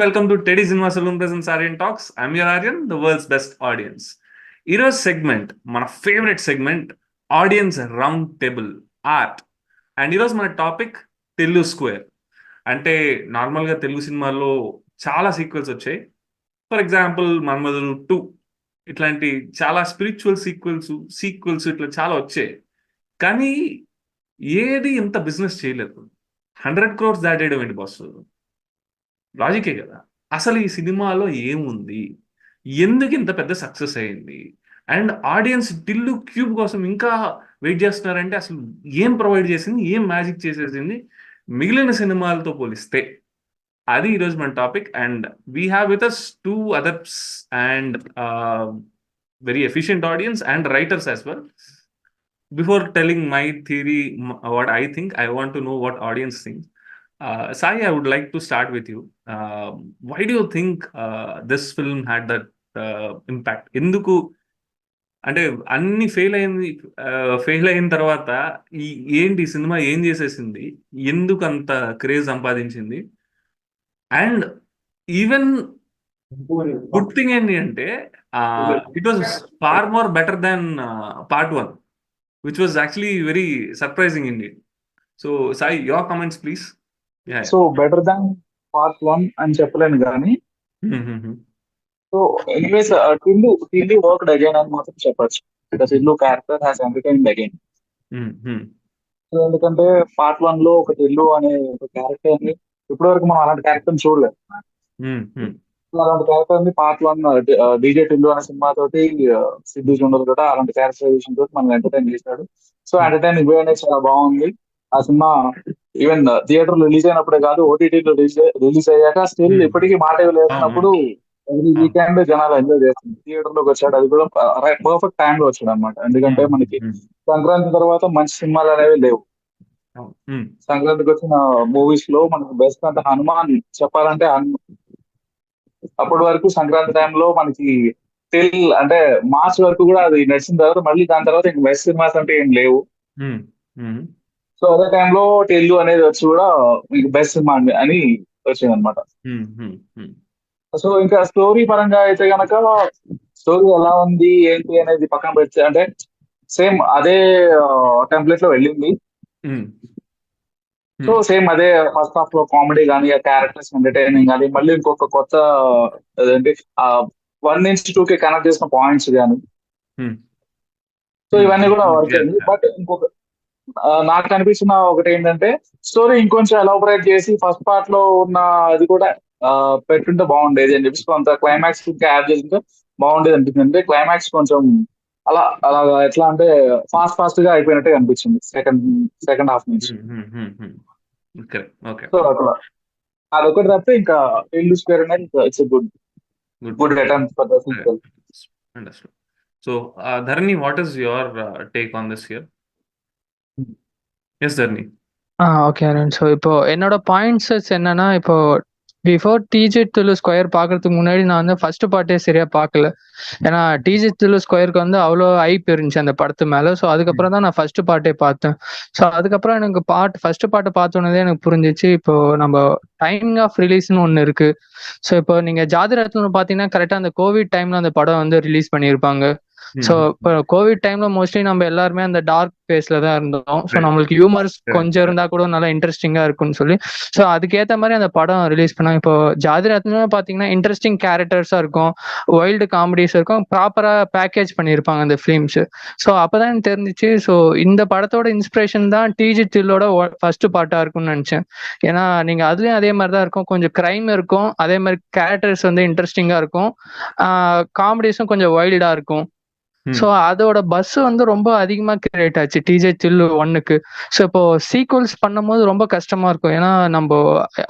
welcome to Teddy Cinema Saloon presents Aryan Talks. I'm your Aryan, the world's best audience. ఈరోజు segment మన favourite segment audience round table art. And ఈరోజు మన topic Telugu square. అంటే నార్మల్గా తెలుగు సినిమాల్లో చాలా sequels వచ్చాయి. ఫర్ ఎగ్జాంపుల్ మన్మధుడు 2 ఇట్లాంటి చాలా స్పిరిచువల్ సీక్వెల్స్ ఇట్లా చాలా వచ్చాయి. కానీ ఏది ఇంత బిజినెస్ చేయలేదు. 100 crores దాటేయడం ఏంటి బాస్? లాజికే కదా. అసలు ఈ సినిమాలో ఏముంది, ఎందుకు ఇంత పెద్ద సక్సెస్ అయింది, అండ్ ఆడియన్స్ టిల్లు క్యూబ్ కోసం ఇంకా వెయిట్ చేస్తున్నారంటే అసలు ఏం ప్రొవైడ్ చేసింది, ఏం మ్యాజిక్ చేసేసింది మిగిలిన సినిమాలతో పోలిస్తే? అది ఈరోజు మన topic. And we have with us 2 others and very efficient audience and writers as well. Before telling my theory, what I think, I want to know what audience thinks. Sai, I would like to start with you. Why do you think this film had that impact? ఎందుకు అంటే అన్ని fail అయిన తర్వాత ఏంటి cinema ఏం చేసేసింది, ఎందుకు అంత క్రేజ్ సంపాదించింది? అండ్ ఈవెన్ గుడ్ థింగ్ ఏంటి అంటే it was far more better than part 1, which was actually very surprising indeed. So Sai, your comments please. So better than part 1 అని చెప్పలేను కానీ so anyways Tillu worked again అని మాత్రం చెప్పచ్చు. Because Tillu character has entertained again. So ఎందుకంటే part 1 లో ఒక టిల్లు అనే ఒక క్యారెక్టర్ ని ఇప్పటివరకు మనం అలాంటి క్యారెక్టర్ చూడలేదు. అలాంటి క్యారెక్టర్ ని పార్ట్ 1 డీజే టిల్లు అనే సినిమా తోటి సిద్ధు జొండల్ కూడా అలాంటి క్యారెక్టరైజేషన్ తోటి మనం ఎంటర్టైన్ చేశాడు. సో ఎంటర్టైన్ ఇవే అనేది చాలా బాగుంది. ఆ సినిమా ఈవెన్ థియేటర్ రిలీజ్ అయినప్పుడే కాదు, ఓటీటీలో రిలీజ్ అయ్యాక స్టిల్ ఇప్పటికీ మాట లేనప్పుడు ఎవ్రీ వీకెండ్ జనాలు ఎంజాయ్ చేస్తుంది. థియేటర్ లోకి వచ్చాడు, అది కూడా పర్ఫెక్ట్ టైం లో వచ్చాడు అనమాట. ఎందుకంటే మనకి సంక్రాంతి తర్వాత మంచి సినిమాలు అనేవి లేవు. సంక్రాంతికి వచ్చిన మూవీస్ లో మనకి బెస్ట్ అంటే హనుమాన్ చెప్పాలంటే అప్పటి వరకు సంక్రాంతి టైంలో మనకి అంటే మార్చ్ వరకు కూడా అది నడిచిన తర్వాత మళ్ళీ దాని తర్వాత ఇంక బెస్ట్ సినిమాస్ అంటే ఏం లేవు. సో అదే టైంలో టెల్లు అనేది వచ్చి కూడా మీకు బెస్ట్ సినిమా అని వచ్చింది అనమాట. సో ఇంకా స్టోరీ పరంగా అయితే గనక స్టోరీ ఎలా ఉంది ఏంటి అనేది పక్కన పెడితే అంటే సేమ్ అదే టెంప్లెట్ లో వెళ్ళింది. సో సేమ్ అదే ఫస్ట్ హాఫ్ లో కామెడీ కానీ ఆ క్యారెక్టర్స్ ఎంటర్టైనింగ్ కానీ మళ్ళీ ఇంకొక కొత్త అదేంటి 1 నుంచి 2కి కనెక్ట్ చేసిన పాయింట్స్ కానీ సో ఇవన్నీ కూడా వర్క్ అయింది. బట్ ఇంకొక నాకు అనిపించిన ఒకటి ఏంటంటే స్టోరీ ఇంకొంచెం ఎలాబరేట్ చేసి ఫస్ట్ పార్ట్ లో ఉన్న అది కూడా పెట్టుంటే బాగుండేది అని చెప్పి కొంత క్లైమాక్స్ యాడ్ చేస్తుంటే బాగుండేది అనిపించింది. అంటే క్లైమాక్స్ కొంచెం అలా ఎట్లా అంటే ఫాస్ట్ గా అయిపోయినట్టే అనిపించింది సెకండ్ హాఫ్ నుంచి. సో అట్లా అదొకటి తప్పితే ఇంకా టిల్లు స్క్వేర్ అనేది it's good attempt for the sequel. So Dharani, what is your take on this here? Yes Dharani. Okay Arun. So இப்போ என்னோட பாயிண்ட்ஸ் என்னன்னா, இப்போ பிஃபோர் டிஜே டுலு ஸ்கொயர் பார்க்கறதுக்கு முன்னாடி நான் வந்து ஃபர்ஸ்ட் பார்ட்டே சரியா பார்க்கல. ஏன்னா டிஜே டுலு ஸ்கொயருக்கு வந்து அவ்வளோ ஐப் இருந்துச்சு அந்த படத்து மேல. ஸோ அதுக்கப்புறம் தான் நான் ஃபர்ஸ்ட் பார்ட்டே பார்த்தேன். ஸோ அதுக்கப்புறம் எனக்கு ஃபர்ஸ்ட் பார்ட்டை பார்த்தோன்னதே எனக்கு புரிஞ்சிச்சு, இப்போ நம்ம டைமிங் ஆஃப் ரிலீஸ்னு ஒன்று இருக்கு. ஸோ இப்போ நீங்க ஜாதி ரத்னம் பார்த்தீங்கன்னா கரெக்டாக அந்த கோவிட் டைம்ல அந்த படம் வந்து ரிலீஸ் பண்ணியிருப்பாங்க. ஸோ இப்போ கோவிட் டைம்ல மோஸ்ட்லி நம்ம எல்லாருமே அந்த டார்க் ஃபேஸ்ல தான் இருந்தோம். ஸோ நம்மளுக்கு ஹியூமர்ஸ் கொஞ்சம் இருந்தா கூட நல்லா இன்ட்ரெஸ்டிங்கா இருக்கும்னு சொல்லி ஸோ அதுக்கேற்ற மாதிரி அந்த படம் ரிலீஸ் பண்ணாங்க. இப்போ ஜாதி ரத்னம் பாத்தீங்கன்னா இன்ட்ரெஸ்டிங் கேரக்டர்ஸா இருக்கும், வைல்டு காமெடிஸ் இருக்கும், ப்ராப்பரா பேக்கேஜ் பண்ணியிருப்பாங்க அந்த ஃபிலிம்ஸ். ஸோ அப்பதான் எனக்கு தெரிஞ்சிச்சு, ஸோ இந்த படத்தோட இன்ஸ்பிரேஷன் தான் டிஜி டில்லோட ஃபர்ஸ்ட் பார்ட்டா இருக்கும்னு நினைச்சேன். ஏன்னா நீங்க அதுலயும் அதே மாதிரி தான் இருக்கும், கொஞ்சம் கிரைம் இருக்கும், அதே மாதிரி கேரக்டர்ஸ் வந்து இன்ட்ரெஸ்டிங்கா இருக்கும், காமெடிஸும் கொஞ்சம் வைல்டா இருக்கும். ஸோ அதோட பஸ் வந்து ரொம்ப அதிகமா கிரியேட் ஆச்சு டிஜே டில்லு 1க்கு. ஸோ இப்போ சீக்வல்ஸ் பண்ணும்போது ரொம்ப கஷ்டமா இருக்கும். ஏன்னா நம்ம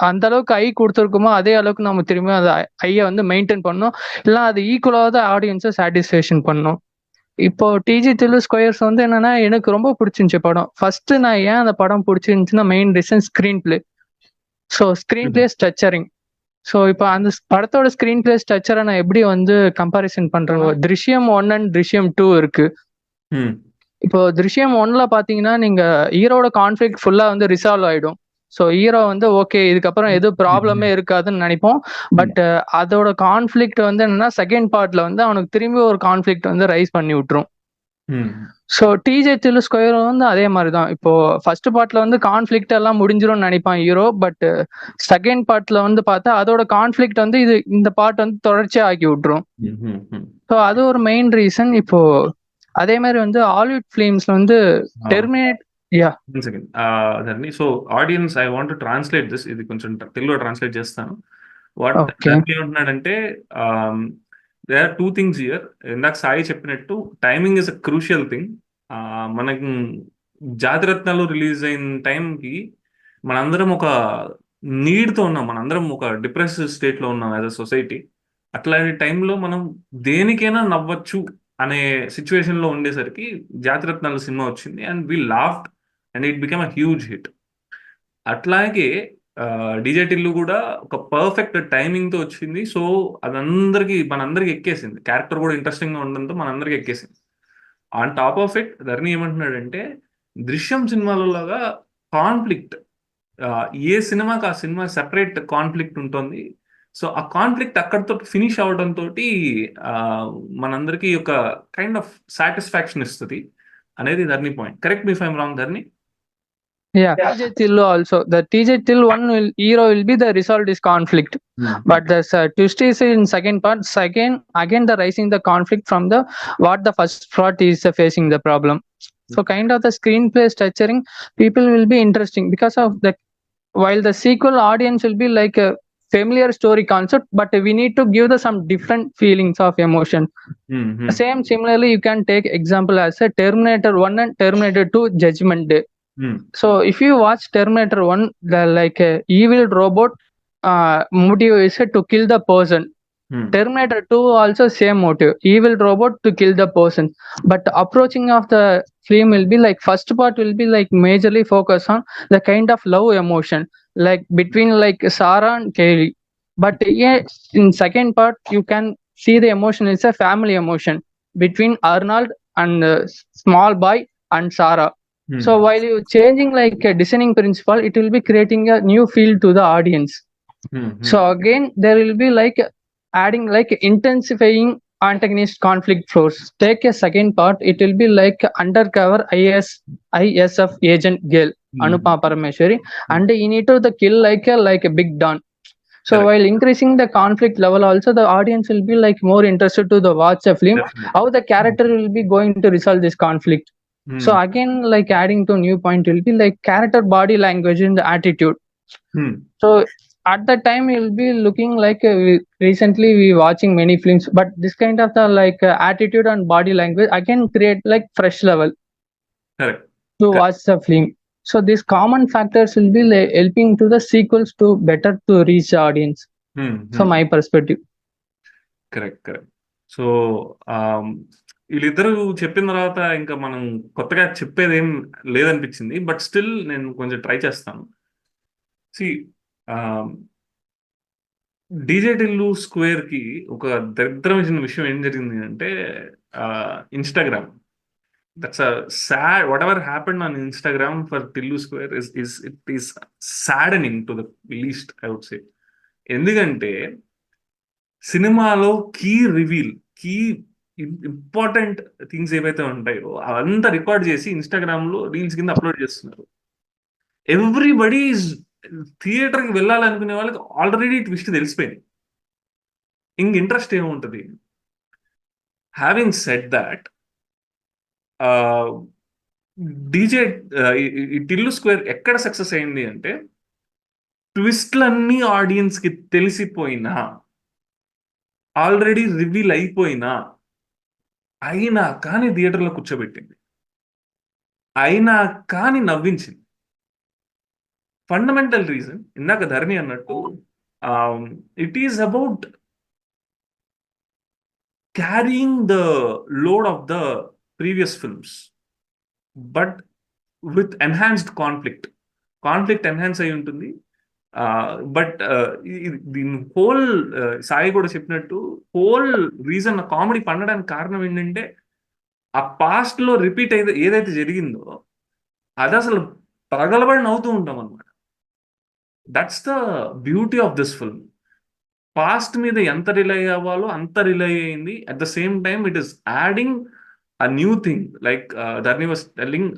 அந்த அளவுக்கு ஐ கொடுத்துருக்கோமோ அதே அளவுக்கு நம்ம திரும்ப அந்த ஐயை வந்து மெயின்டைன் பண்ணணும், இல்லை அது ஈக்குவலாக தான் ஆடியன்ஸை சாட்டிஸ்ஃபேக்ஷன் பண்ணணும். இப்போ டிஜி டில்லு ஸ்கொயர்ஸ் வந்து என்னன்னா எனக்கு ரொம்ப பிடிச்சிருந்துச்சு படம். ஃபர்ஸ்ட் நான் ஏன் அந்த படம் பிடிச்சிருந்துச்சுன்னா main reason screen play. So screen play structuring. So இப்போ அந்த படத்தோட ஸ்கிரீன் பிளே ஸ்ட்ரக்சரை நான் எப்படி வந்து கம்பாரிசன் பண்றேன், திருஷ்யம் 1 அண்ட் திருஷ்யம் 2 இருக்கு. இப்போ திருஷ்யம் 1ல பாத்தீங்கன்னா நீங்க ஹீரோட கான்ஃபிளிக்ட் ஃபுல்லா வந்து ரிசால்வ் ஆயிடும். ஸோ ஹீரோ வந்து ஓகே இதுக்கப்புறம் எதுவும் ப்ராப்ளமே இருக்காதுன்னு நினைப்போம். பட் அதோட கான்ஃப்ளிக்ட் வந்து என்னன்னா செகண்ட் பார்ட்ல வந்து அவனுக்கு திரும்பி ஒரு கான்ஃப்ளிக்ட் வந்து ரைஸ் பண்ணி விட்டுரும். ஸோ டிஜே தில்லு ஸ்கொயர் வந்து அதே மாதிரி தான். இப்போ ஃபர்ஸ்ட் பார்ட்ல வந்து கான்ஃப்ளிக்ட் எல்லாம் முடிஞ்சிரும்னு நினைப்பான் ஹீரோ. பட் செகண்ட் பார்ட்ல வந்து பார்த்தா அதோட கான்ஃப்ளிக்ட் வந்து இந்த பார்ட் வந்து தொடர்ச்சியா ஆக்கி விட்டுரும். ஸோ அது ஒரு மெயின் ரீசன். இப்போ அதே மாதிரி வந்து ஹாலிவுட் ஃபிலிம்ஸ்ல வந்து terminate yeah one second Dharani so audience I want to translate this ఇది కొంచెం తెలుగులో ట్రాన్స్లేట్ చేస్తాను వాట్ ఓకే ధర్ని ఏమంటున్నాడంటే there are two things here ఇందాక సాయి చెప్పినట్టు timing is a crucial thing మనకి జాతిరత్నాలు రిలీజ్ అయిన టైంకి మనందరం ఒక నీడ్తో ఉన్నాం, మనందరం ఒక డిప్రెసివ్ స్టేట్లో ఉన్నాం యాజ్ అ సొసైటీ. అట్లాంటి టైంలో మనం దేనికైనా నవ్వచ్చు అనే సిచ్యువేషన్ లో ఉండేసరికి జాతిరత్నాలు సినిమా వచ్చింది and we laughed and it become a huge hit. అట్లాగే డీజే టిల్లు కూడా ఒక పర్ఫెక్ట్ టైమింగ్ తో వచ్చింది. సో మనందరికి ఎక్కేసింది. క్యారెక్టర్ కూడా ఇంట్రెస్టింగ్ గా ఉండడంతో మనందరికి ఎక్కేసింది. On top of it Dharani ఏమంటున్నాడంటే దృశ్యం సినిమాలో లాగా కాన్ఫ్లిక్ట్ ఏ సినిమాకి ఆ సినిమా సెపరేట్ కాన్ఫ్లిక్ట్ ఉంటుంది. సో ఆ కాన్ఫ్లిక్ట్ అక్కడితో ఫినిష్ అవడంతో మనందరికి ఒక కైండ్ ఆఫ్ సాటిస్ఫాక్షన్ ఇస్తుంది అనేది Dharani point. Correct me if I'm wrong Dharani. Yeah, TJ Tillu also. The TJ Till hero will be the resolve this conflict. But the twist is in second part. Second, again the rising the conflict from the what the first part is facing the problem. So kind of the screenplay structuring people will be interesting because of the while the sequel audience will be like a familiar story concept, but we need to give the some different feelings of emotion. Same similarly you can take example as a Terminator 1 and Terminator 2 Judgment Day. So if you watch Terminator 1, the like evil robot motive is to kill the person. Terminator 2 also same motive, evil robot to kill the person. But approaching of the film will be like first part will be like majorly focus on the kind of love emotion like between like Sarah and Kaylee. But yeah, in second part you can see the emotion is a family emotion between Arnold and small boy and Sarah. So while you changing like a designing principle, it will be creating a new feel to the audience. So again there will be like adding like intensifying antagonist conflict force. Take a second part, it will be like undercover ISF agent girl Anupama Parameshwari, and you need to the kill like a big don. So Correct. while increasing the conflict level also the audience will be like more interested to the watch a film. Definitely. How the character will be going to resolve this conflict. So again like adding to new point will be like character body language and the attitude. So at the time you'll be looking like recently we watching many films, but this kind of the like attitude and body language again create like fresh level Correct. to watch the film. So these common factors will be like helping to the sequels to better to reach the audience. So my perspective. Correct. So వీళ్ళిద్దరూ చెప్పిన తర్వాత ఇంకా మనం కొత్తగా చెప్పేది ఏం లేదనిపించింది. But still నేను కొంచెం ట్రై చేస్తాను. సి డీజే టిల్లు స్క్వేర్ కి ఒక దరిద్రమైన విషయం ఏం జరిగింది అంటే Instagram. That's a sad whatever happened on Instagram for Tillu square it is saddening to the least I would say. ఎందుకంటే సినిమాలో key reveal key important things ఏవైతే ఉంటాయో అవంతా రికార్డ్ చేసి ఇన్స్టాగ్రామ్ లో రీల్స్ కింద అప్లోడ్ చేస్తున్నారు. ఎవ్రీబడి థియేటర్కి వెళ్ళాలనుకునే వాళ్ళకి ఆల్రెడీ ట్విస్ట్ తెలిసిపోయింది. ఇంక ఇంట్రెస్ట్ ఏముంటుంది. Having said that DJ Tillu square ఎక్కడ సక్సెస్ అయింది అంటే ట్విస్ట్లన్నీ ఆడియన్స్ కి తెలిసిపోయినా ఆల్రెడీ రివీల్ అయినా కానీ థియేటర్లో కూర్చోబెట్టింది, అయినా కానీ నవ్వించింది. ఫండమెంటల్ రీజన్ ఇందాక ధరణి అన్నట్టు it is about carrying the load of the previous films but with enhanced conflict enhance అయి ఉంటుంది. బట్ దీని హోల్ సాయి కూడా చెప్పినట్టు హోల్ రీజన్ కామెడీ పండడానికి కారణం ఏంటంటే ఆ పాస్ట్ లో రిపీట్ ఏదైతే జరిగిందో అది అసలు పగలబడి నవ్వుతూ ఉంటాం అనమాట. That's the beauty of this film. Past మీద ఎంత రిలై అవ్వాలో అంత రిలై అయింది. At the same time it is adding a new thing. Like Dharani was telling,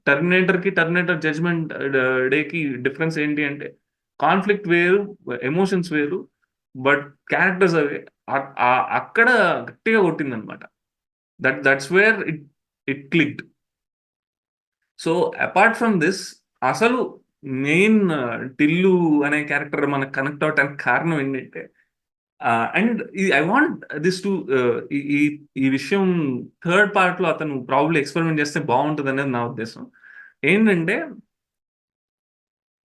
Terminator కి టర్మినేటర్ జడ్జ్మెంట్ డే కి డిఫరెన్స్ ఏంటి అంటే కాన్ఫ్లిక్ట్ వేరు, ఎమోషన్స్ వేరు, బట్ క్యారెక్టర్స్ అవే. అక్కడ గట్టిగా కొట్టింది అనమాట. That's where it clicked. So apart from this, అసలు మెయిన్ టిల్లు అనే క్యారెక్టర్ మనకు కనెక్ట్ అవటానికి కారణం ఏంటంటే, and I want this to ఈ ఈ విషయం థర్డ్ పార్ట్ లో అతను ప్రాబ్లీ ఎక్స్పెరిమెంట్ చేస్తే బాగుంటుంది అనేది నా ఉద్దేశం. ఏంటంటే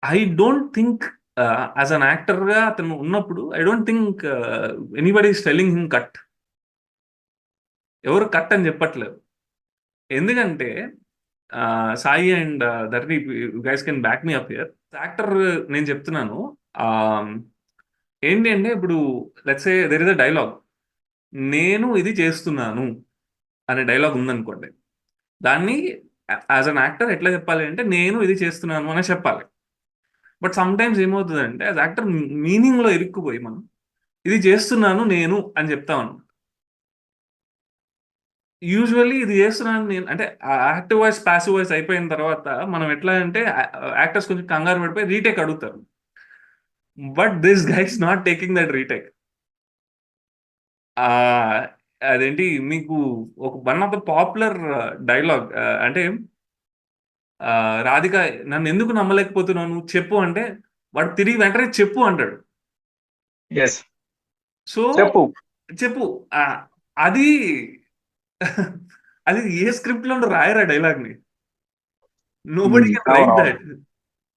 I don't think as an actor గా అతను ఉన్నప్పుడు I don't think anybody is telling him cut. ఎవరు కట్ అని చెప్పట్లేదు. ఎందుకంటే Sai and Dharani, guys can back me up here. Actor నేను చెప్తున్నాను. ఏంటి అంటే ఇప్పుడు let's say there is a dialogue, నేను ఇది చేస్తున్నాను అనే డైలాగ్ ఉందనుకోండి. దాన్ని యాజ్ అన్ యాక్టర్ ఎట్లా చెప్పాలి అంటే నేను ఇది చేస్తున్నాను అనే చెప్పాలి. బట్ సమ్ టైమ్స్ ఏమవుతుందంటే యాజ్ యాక్టర్ మీనింగ్ లో ఇరుక్కుపోయి మనం ఇది చేస్తున్నాను నేను అని చెప్తామను. యూజువల్లీ ఇది చేస్తున్నాను నేను అంటే యాక్టివ్ వాయిస్ ప్యాసివ్ వాయిస్ అయిపోయిన తర్వాత మనం ఎట్లా అంటే యాక్టర్స్ కొంచెం కంగారు పడిపోయి రీటేక్ అడుగుతారు. But this guys not taking that retake. అదేంటి మీకు ఒక one of the popular dialogue అంటే రాధిక నన్ను ఎందుకు నమ్మలేకపోతున్నావు నువ్వు చెప్పు అంటే వాడు తిరిగి వెంటనే చెప్పు అంటాడు. ఎస్, సో చెప్పు. చెప్పు అది అది ఏ స్క్రిప్ట్ లో రాయరా డైలాగ్ ని. Nobody can right that.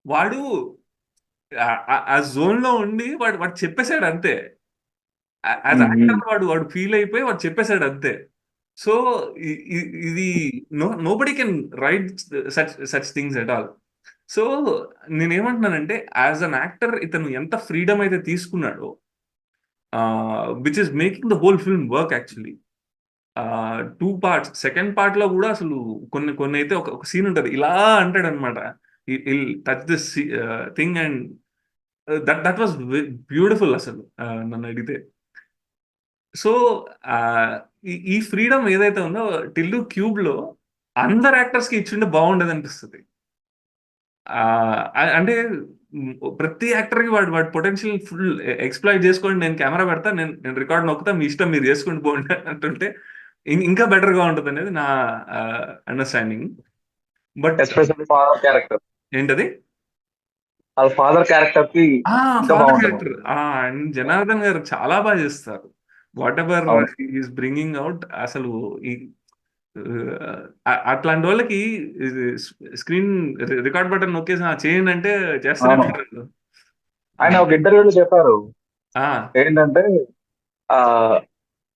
వాడు ఆ జోన్ లో ఉండి వాడు వాడు చెప్పేశాడు అంతే. యాజ్ యాక్టర్ వాడు ఫీల్ అయిపోయి వాడు చెప్పేశాడు అంతే. సో ఇది nobody can write such things at all. So నేనేమంటున్నానంటే యాజ్ అన్ యాక్టర్ ఇతను ఎంత ఫ్రీడమ్ అయితే తీసుకున్నాడో, which is making the whole film work actually. 2 parts. Second part లో కూడా అసలు కొన్ని కొన్ని అయితే ఒక సీన్ ఉంటది, ఇలా అంటాడు అనమాట, touch this thing and that was beautiful అసలు నన్ను అడిగితే. సో ఈ ఫ్రీడమ్ ఏదైతే ఉందో టిల్లు క్యూబ్ లో అందరు యాక్టర్స్ కి ఇచ్చిండే బాగుండేది అనిపిస్తుంది. అంటే ప్రతి యాక్టర్ కి వాడు వాడి పొటెన్షియల్ ఫుల్ ఎక్స్ప్లాయిట్ చేసుకోండి, నేను కెమెరా పెడతా, నేను రికార్డ్ నొక్కుతా, మీ ఇష్టం మీరు చేసుకుని పోండి అంటుంటే ఇంకా బెటర్ గా ఉంటుంది అనేది నా understanding. But especially father character, ఏంటది ఫాదర్ క్యారెక్టర్ కి ఇంకా ఫాదర్ బాగుంటుంది. క్యారెక్టర్ అండ్ జనార్దన్ గారు చాలా బాగా చేస్తారు. What ever is bringing out అసలు అట్లాంటి వాళ్ళకి స్క్రీన్ రికార్డ్ బటన్ నొక్కేసి చేయండి అంటే చేస్తూనే ఉంటారు. ఆయన ఒక ఇంటర్వ్యూలో చెప్పారు ఏంటంటే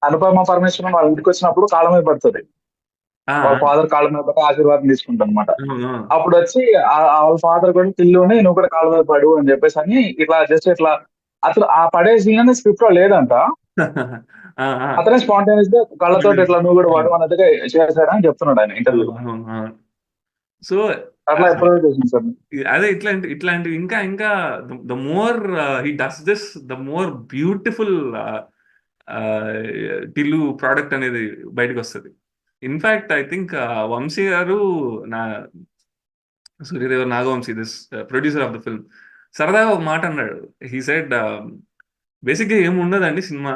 అనుపమ పరమేశ్వరన్ వాళ్ళ ఇంటికి వచ్చినప్పుడు కాళ్ళ మీద పడుతుంది, వాళ్ళ ఫాదర్ కాళ్ళ మీద పడి ఆశీర్వాదం తీసుకుంటారు అనమాట. అప్పుడు వచ్చి వాళ్ళ ఫాదర్ కూడా తిల్లుని నువ్వు కూడా కాళ్ళ మీద పడు అని చెప్పేసి అని ఇట్లా జస్ట్ ఇట్లా అసలు ఆ పడే సీన్ స్క్రిప్ట్ లో లేదంట. అతనే స్పాంటేనియస్ గా కళ్ళతో ఇట్లా నువ్వు కూడా పడు అన్నట్టుగా చేశాడని చెప్తున్నాడు ఆయన ఇంటర్వ్యూ. సో అట్లా ఎప్పుడు చేసింది సార్ అదే ఇట్లాంటి ఇంకా ఇంకా the more he does this the more beautiful Tillu product అనేది బయటకు వస్తుంది. ఇన్ఫాక్ట్ ఐ థింక్ వంశీ గారు, Suryadevar Nagavamsi, this producer of the film, సరదాగా ఒక మాట అన్నాడు. హీ సెడ్ బేసిక్గా ఏమి ఉండదండి సినిమా,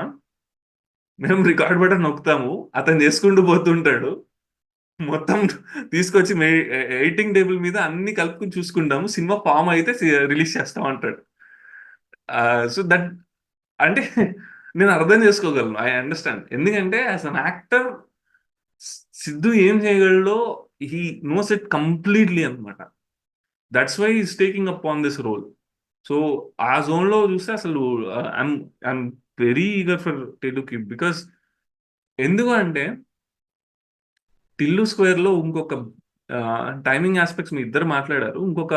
మేము రికార్డ్ బటన్ నొక్కుతాము, అతను చేసుకుంటూ పోతుంటాడు, మొత్తం తీసుకొచ్చి ఎడిటింగ్ టేబుల్ మీద అన్ని కలుపుకుని చూసుకుంటాము, సినిమా ఫామ్ అయితే రిలీజ్ చేస్తాం అంటాడు. సో దట్ అంటే నేను అర్థం చేసుకోగలను, ఐ అండర్స్టాండ్. ఎందుకంటే యాజ్ అన్ యాక్టర్ సిద్ధు ఏం చేయగలడో హీ నోస్ ఇట్ కంప్లీట్లీ అనమాట. That's why is taking up on this role. So ఆ జోన్ లో చూస్తే అసలు I'm very eager for Tillu cube. Because ఎందుకు అంటే టిల్లు స్క్వేర్ లో ఇంకొక టైమింగ్ ఆస్పెక్ట్స్ మీ ఇద్దరు మాట్లాడారు. ఇంకొక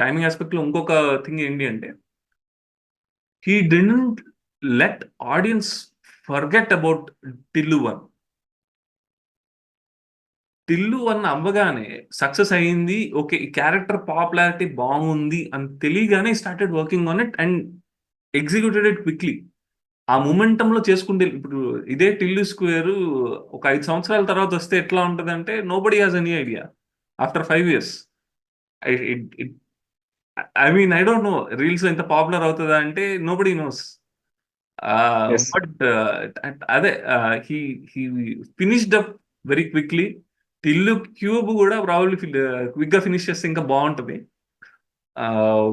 టైమింగ్ ఆస్పెక్ట్ లో ఇంకొక థింగ్ ఏంటి అంటే he didn't let audience forget about Tillu 1. Tillu one అవ్వగానే సక్సెస్ అయింది. ఓకే, ఈ క్యారెక్టర్ పాపులారిటీ బాగుంది అని తెలియగానే started working on it and executed it quickly. ఆ మొమెంటంలో చేసుకుంటే ఇప్పుడు ఇదే టిల్లు స్క్వేర్ ఒక 5 సంవత్సరాల తర్వాత వస్తే ఎట్లా ఉంటుంది అంటే nobody has any idea after 5 years. I mean I don't know reels ఎంత పాపులర్ అవుతుందా అంటే nobody knows. Yes. But అదే he he finished up very quickly. Tillu cube కూడా ప్రాబ్లీ క్విక్ గా ఫినిష్ చేస్తే ఇంకా బాగుంటుంది.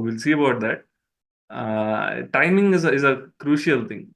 Will see about that. Timing is a crucial thing.